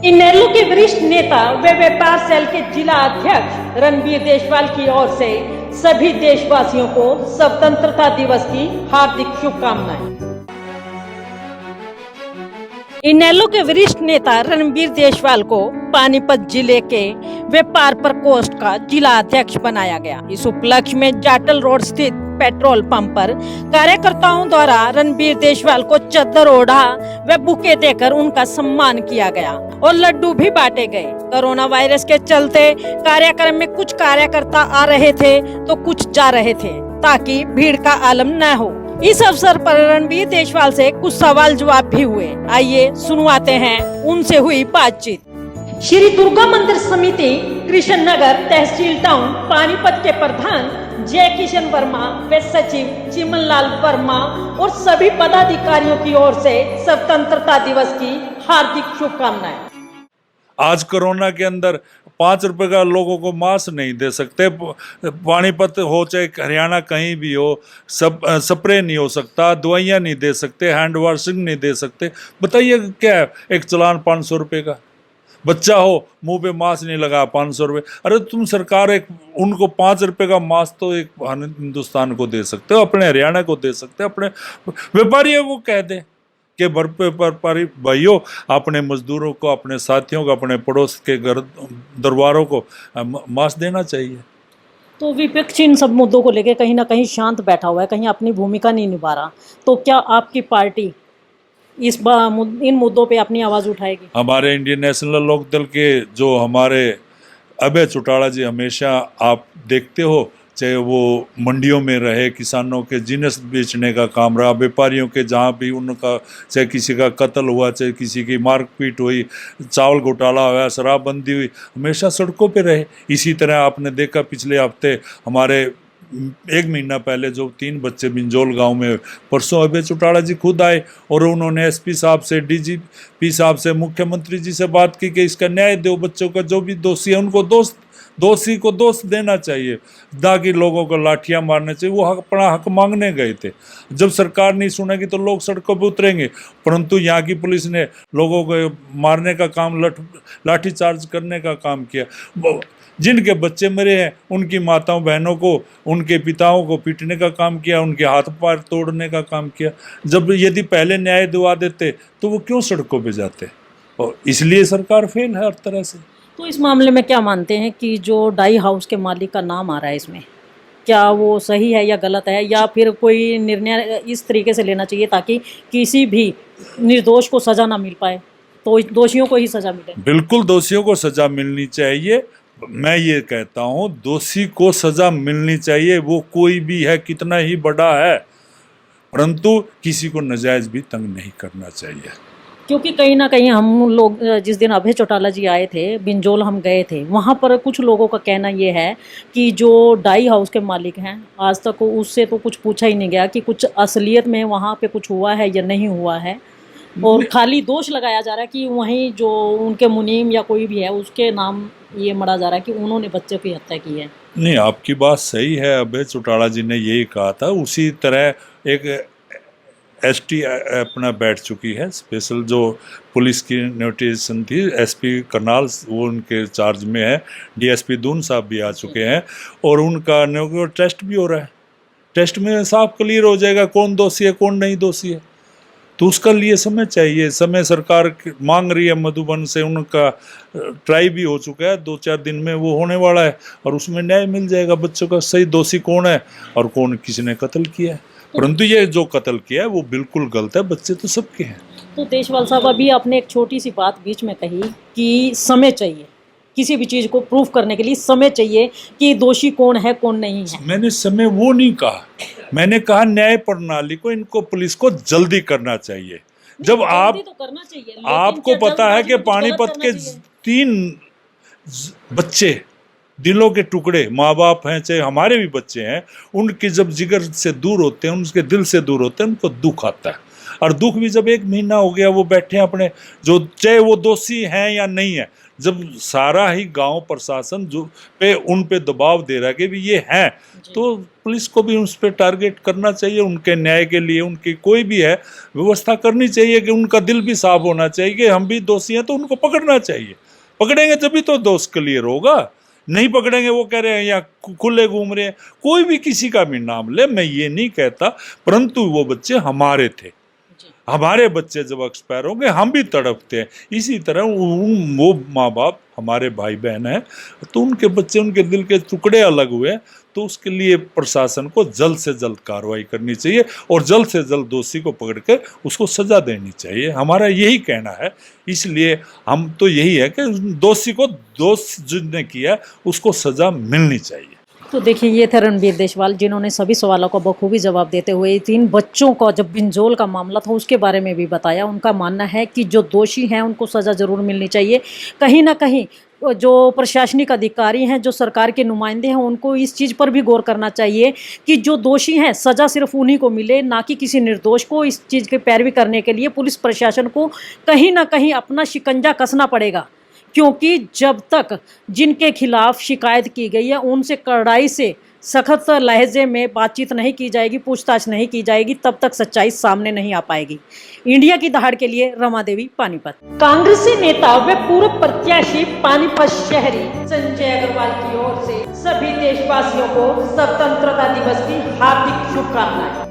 इनेलो के वरिष्ठ नेता व व्यापार सेल के जिला अध्यक्ष रणबीर देशवाल की ओर से सभी देशवासियों को स्वतंत्रता दिवस की हार्दिक शुभकामनाएं। इनेलो के वरिष्ठ नेता रणबीर देशवाल को पानीपत जिले के व्यापार प्रकोष्ठ का जिला अध्यक्ष बनाया गया। इस उपलक्ष्य में जाटल रोड स्थित पेट्रोल पंप पर कार्यकर्ताओं द्वारा रणबीर देशवाल को चद्दर ओढ़ा व बुके देकर उनका सम्मान किया गया और लड्डू भी बांटे गए। कोरोना वायरस के चलते कार्यक्रम में कुछ कार्यकर्ता आ रहे थे तो कुछ जा रहे थे ताकि भीड़ का आलम न हो। इस अवसर पर रणबीर देशवाल से कुछ सवाल जवाब भी हुए। आइए सुनवाते हैं उनसे हुई बातचीत। श्री दुर्गा मंदिर समिति कृष्ण नगर तहसील टाउन पानीपत के प्रधान जय किशन वर्मा व सचिव चिमन लाल वर्मा और सभी पदाधिकारियों की ओर से स्वतंत्रता दिवस की हार्दिक शुभकामनाएं। आज कोरोना के अंदर 5 रुपए का लोगों को मास्क नहीं दे सकते। पानीपत हो चाहे हरियाणा कहीं भी हो, स्प्रे नहीं हो सकता, दवाइयाँ नहीं दे सकते, हैंड वॉशिंग नहीं दे सकते। बताइए क्या है एक चालान 500 रुपये का? बच्चा हो मुंह पे मास्क नहीं लगा 500 रुपये। अरे तुम सरकार एक उनको 5 रुपये का मास्क तो एक हिंदुस्तान को दे सकते हो, अपने हरियाणा को दे सकते हो, अपने व्यापारियों को कह दे कि व्यापारी भाइयों अपने मजदूरों को, अपने साथियों को, अपने पड़ोस के घर दरबारों को मास्क देना चाहिए। तो विपक्ष इन सब मुद्दों को लेकर कहीं ना कहीं शांत बैठा हुआ है, कहीं अपनी भूमिका नहीं निभा रहा। तो क्या आपकी पार्टी इन मुद्दों पे अपनी आवाज़ उठाएगी? हमारे इंडियन नेशनल लोकदल के जो हमारे अभय चौटाला जी, हमेशा आप देखते हो चाहे वो मंडियों में रहे, किसानों के जिन्स बेचने का काम रहा, व्यापारियों के जहाँ भी उनका चाहे किसी का कत्ल हुआ, चाहे किसी की मारपीट हुई, चावल घोटाला हुआ, शराबबंदी हुई, हमेशा सड़कों पे रहे। इसी तरह आपने देखा पिछले हफ्ते हमारे 1 महीना पहले जो 3 बच्चे बिंजोल गांव में, परसों अभय चौटाला जी खुद आए और उन्होंने एसपी साहब से, डीजीपी साहब से, मुख्यमंत्री जी से बात की कि इसका न्याय दो, बच्चों का जो भी दोषी है उनको दोषी को दोष देना चाहिए, ना कि लोगों को लाठियां मारने चाहिए। वो अपना हक मांगने गए थे। जब सरकार नहीं सुनेगी तो लोग सड़कों पर उतरेंगे, परंतु यहाँ की पुलिस ने लोगों को मारने का काम, लाठी चार्ज करने का काम किया। जिनके बच्चे मरे हैं उनकी माताओं बहनों को, उनके पिताओं को पीटने का काम किया, उनके हाथ पैर तोड़ने का काम किया। जब यदि पहले न्याय दिवा देते तो वो क्यों सड़कों पे जाते? और इसलिए सरकार फेल है हर तरह से। तो इस मामले में क्या मानते हैं कि जो डाई हाउस के मालिक का नाम आ रहा है इसमें, क्या वो सही है या गलत है, या फिर कोई निर्णय इस तरीके से लेना चाहिए ताकि किसी भी निर्दोष को सज़ा ना मिल पाए, तो दोषियों को ही सज़ा मिले? बिल्कुल दोषियों को सज़ा मिलनी चाहिए। मैं ये कहता हूँ दोषी को सज़ा मिलनी चाहिए, वो कोई भी है, कितना ही बड़ा है, परंतु किसी को नाजायज़ भी तंग नहीं करना चाहिए। क्योंकि कहीं ना कहीं हम लोग जिस दिन अभय चौटाला जी आए थे, बिंजोल हम गए थे, वहाँ पर कुछ लोगों का कहना ये है कि जो डाई हाउस के मालिक हैं, आज तक उससे तो कुछ पूछा ही नहीं गया कि कुछ असलियत में वहाँ पे कुछ हुआ है या नहीं हुआ है, और खाली दोष लगाया जा रहा है कि वहीं जो उनके मुनीम या कोई भी है उसके नाम ये मढ़ा जा रहा है कि उन्होंने बच्चे की हत्या की है। नहीं, आपकी बात सही है। अभय चौटाला जी ने यही कहा था। उसी तरह एक एसटी अपना बैठ चुकी है, स्पेशल जो पुलिस की नोटिफिकेशन थी, एसपी करनाल वो उनके चार्ज में है, डीएसपी दून साहब भी आ चुके हैं और उनका टेस्ट भी हो रहा है। टेस्ट में साफ क्लियर हो जाएगा कौन दोषी है कौन नहीं दोषी है। तो उसका लिए समय चाहिए। समय सरकार मांग रही है मधुबन से, उनका ट्राई भी हो चुका है, 2-4 दिन में वो होने वाला है और उसमें न्याय मिल जाएगा बच्चों का सही दोषी कौन है और कौन किसी ने कत्ल किया है। परंतु ये जो कत्ल किया है वो बिल्कुल गलत है, बच्चे तो सबके हैं। तो देशवाल साहब, अभी आपने एक छोटी सी बात बीच में कही कि समय चाहिए, किसी भी चीज़ को प्रूफ करने के लिए समय चाहिए कि दोषी कौन है कौन नहीं है। मैंने समय वो नहीं कहा, मैंने कहा न्याय प्रणाली को, इनको पुलिस को जल्दी करना चाहिए। जब आप तो करना चाहिए, आपको पता है कि पानीपत के 3 बच्चे दिलों के टुकड़े, माँ बाप हैं चाहे हमारे भी बच्चे हैं, उनके जब जिगर से दूर होते हैं, उनके दिल से दूर होते हैं, उनको दुख आता है। और दुख भी जब 1 महीना हो गया वो बैठे अपने, जो चाहे वो दोषी हैं या नहीं है, जब सारा ही गांव प्रशासन जो पे उन पे दबाव दे रहा है कि भी ये हैं, तो पुलिस को भी उस पर टारगेट करना चाहिए। उनके न्याय के लिए उनकी कोई भी है व्यवस्था करनी चाहिए कि उनका दिल भी साफ होना चाहिए कि हम भी दोषी हैं तो उनको पकड़ना चाहिए। पकड़ेंगे तभी तो दोष क्लियर होगा, नहीं पकड़ेंगे वो कह रहे हैं या खुले घूम रहे हैं। कोई भी किसी का भी नाम ले, मैं ये नहीं कहता, परंतु वो बच्चे हमारे थे, हमारे बच्चे जब एक्सपायर होंगे हम भी तड़पते हैं। इसी तरह वो माँ बाप हमारे भाई बहन हैं, तो उनके बच्चे, उनके दिल के टुकड़े अलग हुए, तो उसके लिए प्रशासन को जल्द से जल्द कार्रवाई करनी चाहिए और जल्द से जल्द दोषी को पकड़ कर उसको सजा देनी चाहिए। हमारा यही कहना है। इसलिए हम तो यही है कि दोषी को दोष जिसने किया उसको सजा मिलनी चाहिए। तो देखिए, ये थे रणबीर देशवाल, जिन्होंने सभी सवालों का बखूबी जवाब देते हुए 3 बच्चों का जब बिंजोल का मामला था उसके बारे में भी बताया। उनका मानना है कि जो दोषी हैं उनको सज़ा ज़रूर मिलनी चाहिए। कहीं ना कहीं जो प्रशासनिक अधिकारी हैं, जो सरकार के नुमाइंदे हैं, उनको इस चीज़ पर भी गौर करना चाहिए कि जो दोषी हैं सज़ा सिर्फ उन्हीं को मिले, ना कि किसी निर्दोष को। इस चीज़ की पैरवी करने के लिए पुलिस प्रशासन को कहीं ना कहीं अपना शिकंजा कसना पड़ेगा, क्योंकि जब तक जिनके खिलाफ शिकायत की गई है उनसे कड़ाई से सख्त लहजे में बातचीत नहीं की जाएगी, पूछताछ नहीं की जाएगी, तब तक सच्चाई सामने नहीं आ पाएगी। इंडिया की दहाड़ के लिए रमा देवी, पानीपत। कांग्रेसी नेता व पूर्व प्रत्याशी पानीपत शहरी संजय अग्रवाल की ओर से सभी देशवासियों को स्वतंत्रता दिवस की हार्दिक शुभकामनाएं।